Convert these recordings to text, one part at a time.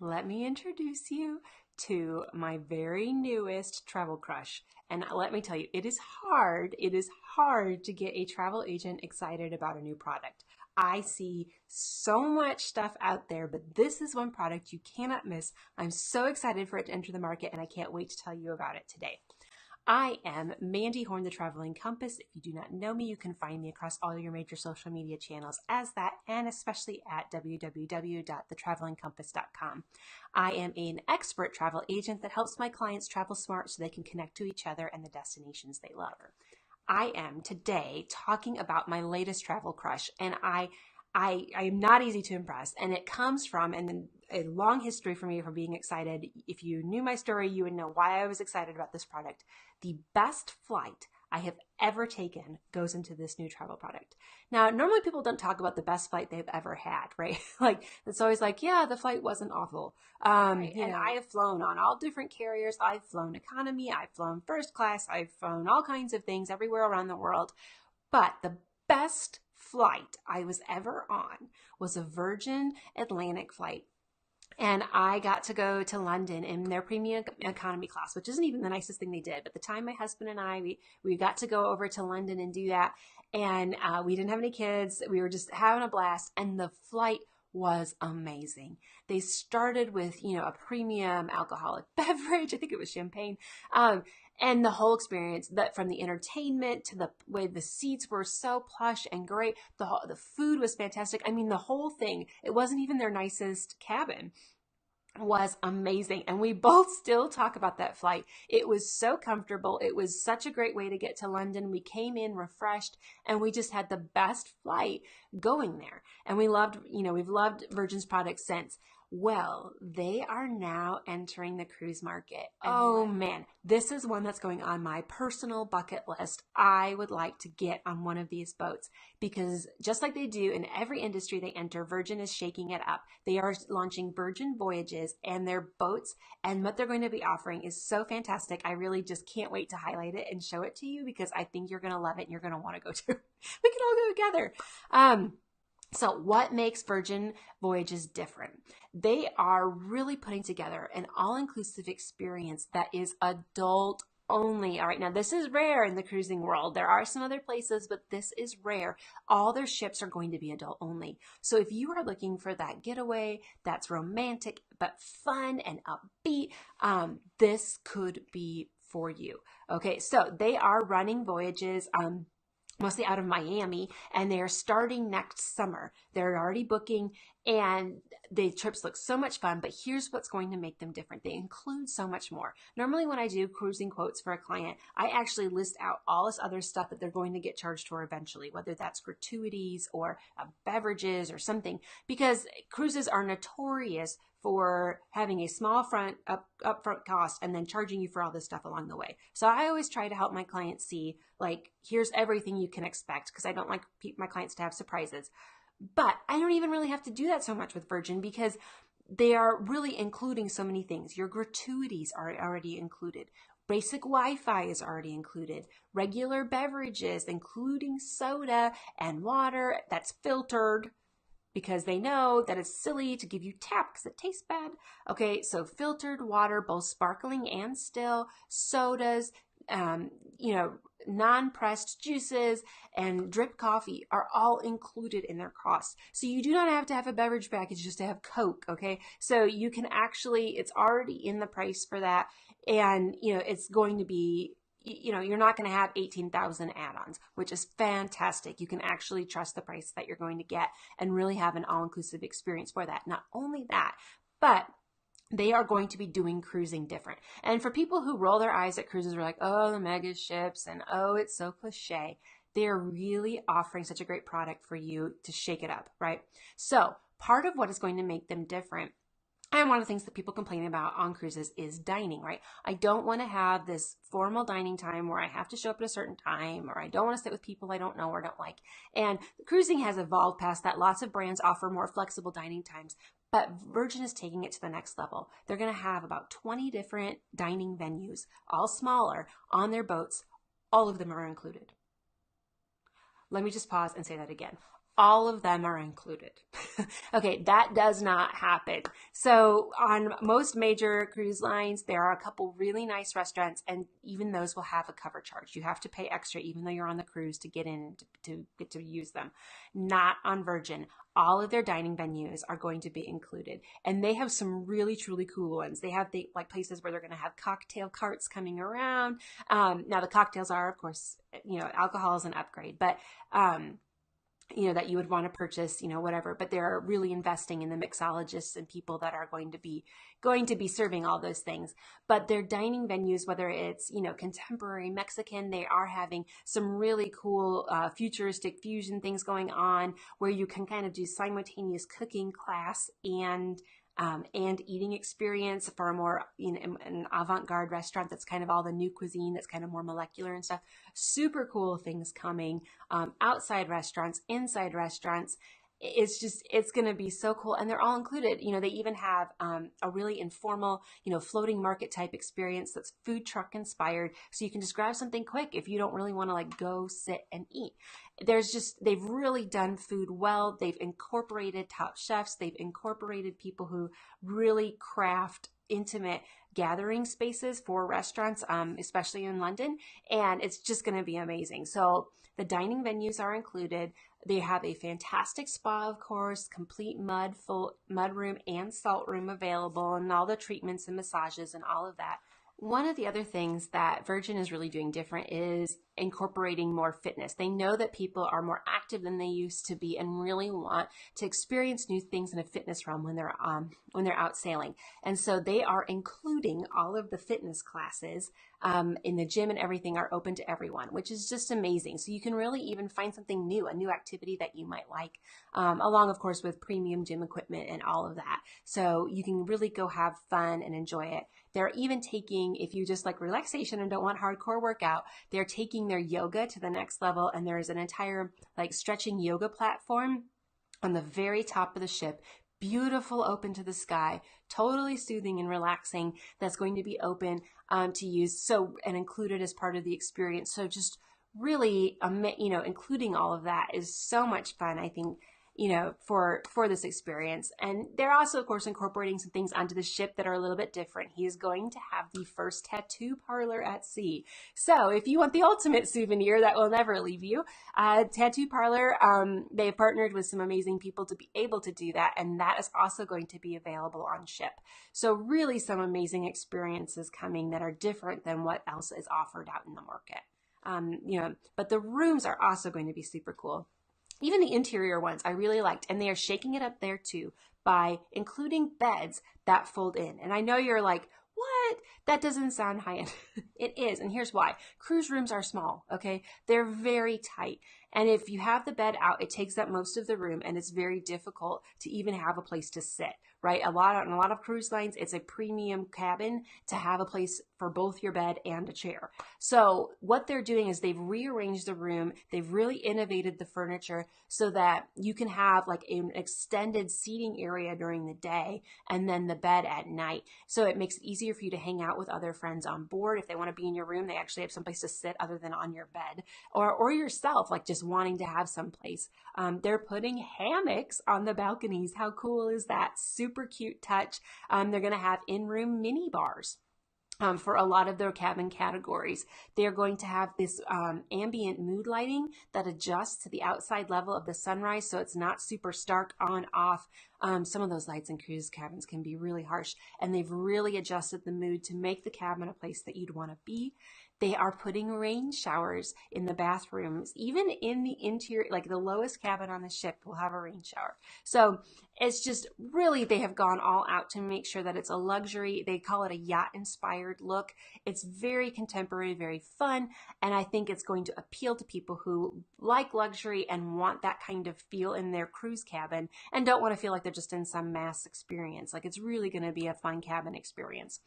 Let me introduce you to my very newest travel crush. And let me tell you, it is hard to get a travel agent excited about a new product. I see so much stuff out there, but this is one product you cannot miss. I'm so excited for it to enter the market, and I can't wait to tell you about it today. I am Mandy Horn, the Traveling Compass. If you do not know me, you can find me across all your major social media channels as that, and especially at www.thetravelingcompass.com. I am an expert travel agent that helps my clients travel smart so they can connect to each other and the destinations they love. I am today talking about my latest travel crush, and I am not easy to impress, and it comes from a long history for me for being excited. If you knew my story, you would know why I was excited about this product. The best flight I have ever taken goes into this new travel product. Now, normally people don't talk about the best flight they've ever had, right? Like, it's always like, yeah, the flight wasn't awful. Right. And I have flown on all different carriers. I've flown economy, I've flown first class, I've flown all kinds of things everywhere around the world. But the best flight I was ever on was a Virgin Atlantic flight. And I got to go to London in their premium economy class, which isn't even the nicest thing they did. But the time my husband and I, we got to go over to London and do that. And we didn't have any kids. We were just having a blast. And the flight was amazing. They started with, a premium alcoholic beverage. I think it was champagne. And the whole experience, that from the entertainment to the way the seats were so plush and great, the food was fantastic. I mean, the whole thing, it wasn't even their nicest cabin, was amazing. And we both still talk about that flight. It was so comfortable. It was such a great way to get to London. We came in refreshed, and we just had the best flight going there. And we've loved Virgin's products since. Well, they are now entering the cruise market. Oh man, this is one that's going on my personal bucket list. I would like to get on one of these boats because just like they do in every industry they enter, Virgin is shaking it up. They are launching Virgin Voyages and their boats, and what they're going to be offering is so fantastic. I really just can't wait to highlight it and show it to you because I think you're going to love it and you're going to want to go too. We can all go together. So what makes Virgin Voyages different? They are really putting together an all-inclusive experience that is adult only. All right, now this is rare in the cruising world. There are some other places, but this is rare. All their ships are going to be adult only. So if you are looking for that getaway that's romantic but fun and upbeat, this could be for you. Okay, so they are running voyages mostly out of Miami, and they're starting next summer. They're already booking, and the trips look so much fun, but here's what's going to make them different. They include so much more. Normally when I do cruising quotes for a client, I actually list out all this other stuff that they're going to get charged for eventually, whether that's gratuities or beverages or something, because cruises are notorious for having a small upfront cost and then charging you for all this stuff along the way. So I always try to help my clients see, like, here's everything you can expect, because I don't like my clients to have surprises. But I don't even really have to do that so much with Virgin because they are really including so many things. Your gratuities are already included. Basic Wi-Fi is already included. Regular beverages, including soda and water that's filtered, because they know that it's silly to give you tap because it tastes bad. Okay, so filtered water, both sparkling and still, sodas, non-pressed juices, and drip coffee are all included in their costs. So you do not have to have a beverage package just to have Coke, okay? So you can actually, it's already in the price for that, and it's going to be, you're not going to have 18,000 add-ons, which is fantastic. You can actually trust the price that you're going to get and really have an all-inclusive experience for that. Not only that, but they are going to be doing cruising different. And for people who roll their eyes at cruises, are like, oh, the mega ships, and oh, it's so cliche. They're really offering such a great product for you to shake it up, right? So part of what is going to make them different, and one of the things that people complain about on cruises is dining, right? I don't want to have this formal dining time where I have to show up at a certain time, or I don't want to sit with people I don't know or don't like. And cruising has evolved past that. Lots of brands offer more flexible dining times, but Virgin is taking it to the next level. They're going to have about 20 different dining venues, all smaller, on their boats. All of them are included. Let me just pause and say that again. all of them are included. Okay, that does not happen. So on most major cruise lines, there are a couple really nice restaurants, and even those will have a cover charge. You have to pay extra even though you're on the cruise to get in to get to use them. Not on Virgin. All of their dining venues are going to be included, and they have some really truly cool ones. They have like places where they're going to have cocktail carts coming around. Now the cocktails are, of course, alcohol is an upgrade, but that you would want to purchase, whatever, but they're really investing in the mixologists and people that are going to be serving all those things. But their dining venues, whether it's, contemporary Mexican, they are having some really cool futuristic fusion things going on where you can kind of do simultaneous cooking class and eating experience for a more, an avant-garde restaurant that's kind of all the new cuisine that's kind of more molecular and stuff. Super cool things coming, outside restaurants, inside restaurants. It's going to be so cool. And they're all included. They even have a really informal, floating market type experience that's food truck inspired. So you can just grab something quick if you don't really want to like go sit and eat. They've really done food well. They've incorporated top chefs. They've incorporated people who really craft intimate gathering spaces for restaurants, especially in London. And it's just going to be amazing. So the dining venues are included. They have a fantastic spa, of course, complete mud room and salt room available, and all the treatments and massages and all of that. One of the other things that Virgin is really doing different is incorporating more fitness. They know that people are more active than they used to be and really want to experience new things in a fitness realm when they're out sailing. And so they are including all of the fitness classes in the gym, and everything are open to everyone, which is just amazing. So you can really even find something new, a new activity that you might like, along, of course, with premium gym equipment and all of that. So you can really go have fun and enjoy it. They're even taking, if you just like relaxation and don't want hardcore workout, they're taking their yoga to the next level. And there is an entire like stretching yoga platform on the very top of the ship. Beautiful, open to the sky, totally soothing and relaxing. That's going to be open to use. So, and included as part of the experience. So just really, including all of that is so much fun, I think, for this experience. And they're also, of course, incorporating some things onto the ship that are a little bit different. He is going to have the first tattoo parlor at sea. So if you want the ultimate souvenir that will never leave you, tattoo parlor, they've partnered with some amazing people to be able to do that. And that is also going to be available on ship. So really some amazing experiences coming that are different than what else is offered out in the market. But the rooms are also going to be super cool. Even the interior ones I really liked, and they are shaking it up there too by including beds that fold in. And I know you're like, what? That doesn't sound high-end. It is, and here's why. Cruise rooms are small, okay? They're very tight. And if you have the bed out, it takes up most of the room, and it's very difficult to even have a place to sit, right? On a lot of cruise lines, it's a premium cabin to have a place for both your bed and a chair. So what they're doing is they've rearranged the room. They've really innovated the furniture so that you can have like an extended seating area during the day and then the bed at night. So it makes it easier for you to hang out with other friends on board. If they want to be in your room, they actually have someplace to sit other than on your bed, or yourself, like just wanting to have some place. They're putting hammocks on the balconies. How cool is that? Super cute touch. They're going to have in-room mini bars. For a lot of their cabin categories. They're going to have this ambient mood lighting that adjusts to the outside level of the sunrise, so it's not super stark on off. Some of those lights in cruise cabins can be really harsh, and they've really adjusted the mood to make the cabin a place that you'd want to be. They are putting rain showers in the bathrooms, even in the interior, like the lowest cabin on the ship will have a rain shower. So it's just really, they have gone all out to make sure that it's a luxury. They call it a yacht inspired look. It's very contemporary, very fun. And I think it's going to appeal to people who like luxury and want that kind of feel in their cruise cabin and don't want to feel like they're just in some mass experience. Like it's really going to be a fun cabin experience.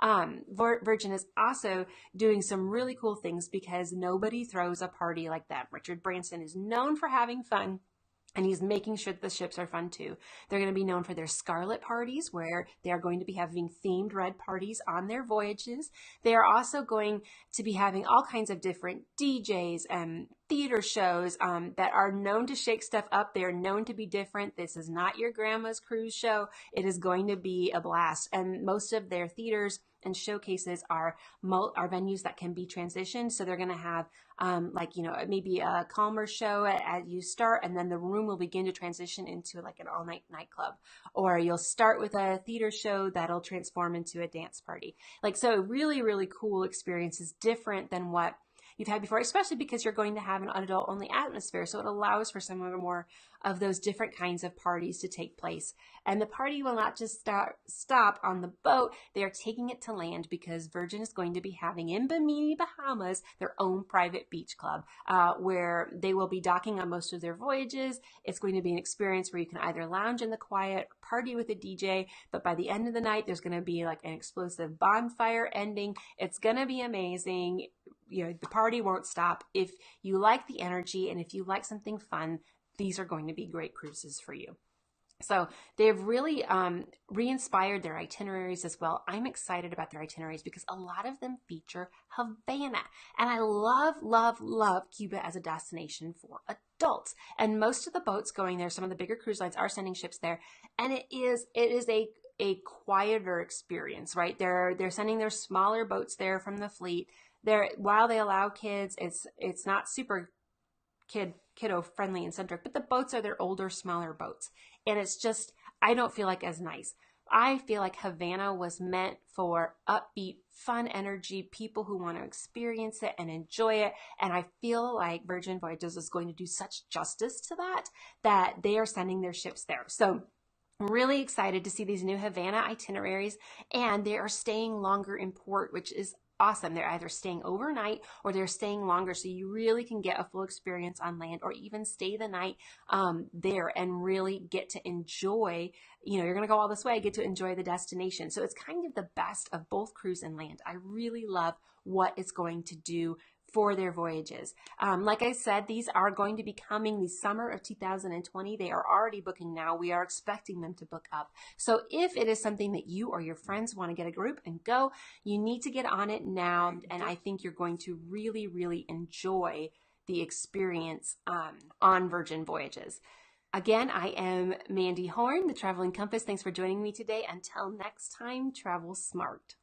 Virgin is also doing some really cool things because nobody throws a party like that. Richard Branson is known for having fun, and he's making sure that the ships are fun too. They're going to be known for their Scarlet parties, where they are going to be having themed red parties on their voyages. They are also going to be having all kinds of different DJs and theater shows that are known to shake stuff up. They are known to be different. This is not your grandma's cruise show. It is going to be a blast. And most of their theaters and showcases are venues that can be transitioned. So they're going to have maybe a calmer show as you start, and then the room will begin to transition into like an all-night nightclub. Or you'll start with a theater show that'll transform into a dance party. So really, really cool experiences, different than what you've had before, especially because you're going to have an adult-only atmosphere. So it allows for some of more of those different kinds of parties to take place. And the party will not just stop on the boat. They are taking it to land because Virgin is going to be having in Bimini, Bahamas, their own private beach club where they will be docking on most of their voyages. It's going to be an experience where you can either lounge in the quiet, party with a DJ, but by the end of the night, there's going to be like an explosive bonfire ending. It's going to be amazing. The party won't stop. If you like the energy and if you like something fun, these are going to be great cruises for you. So they've really re-inspired their itineraries as well. I'm excited about their itineraries because a lot of them feature Havana. And I love, love, love Cuba as a destination for adults. And most of the boats going there, some of the bigger cruise lines are sending ships there. And it is a quieter experience, right? They're sending their smaller boats there from the fleet. While they allow kids, it's not super kiddo friendly and centric, but the boats are their older, smaller boats. And it's just, I don't feel like as nice. I feel like Havana was meant for upbeat, fun energy, people who want to experience it and enjoy it. And I feel like Virgin Voyages is going to do such justice to that they are sending their ships there. So I'm really excited to see these new Havana itineraries, and they are staying longer in port, which is awesome. They're either staying overnight or they're staying longer, so you really can get a full experience on land, or even stay the night there and really get to enjoy, you're going to go all this way, get to enjoy the destination. So it's kind of the best of both cruise and land. I really love what it's going to do for their voyages. Like I said, these are going to be coming the summer of 2020. They are already booking now. We are expecting them to book up. So if it is something that you or your friends want to get a group and go, you need to get on it now. And I think you're going to really, really enjoy the experience on Virgin Voyages. Again, I am Mandy Horn, the Traveling Compass. Thanks for joining me today. Until next time, travel smart.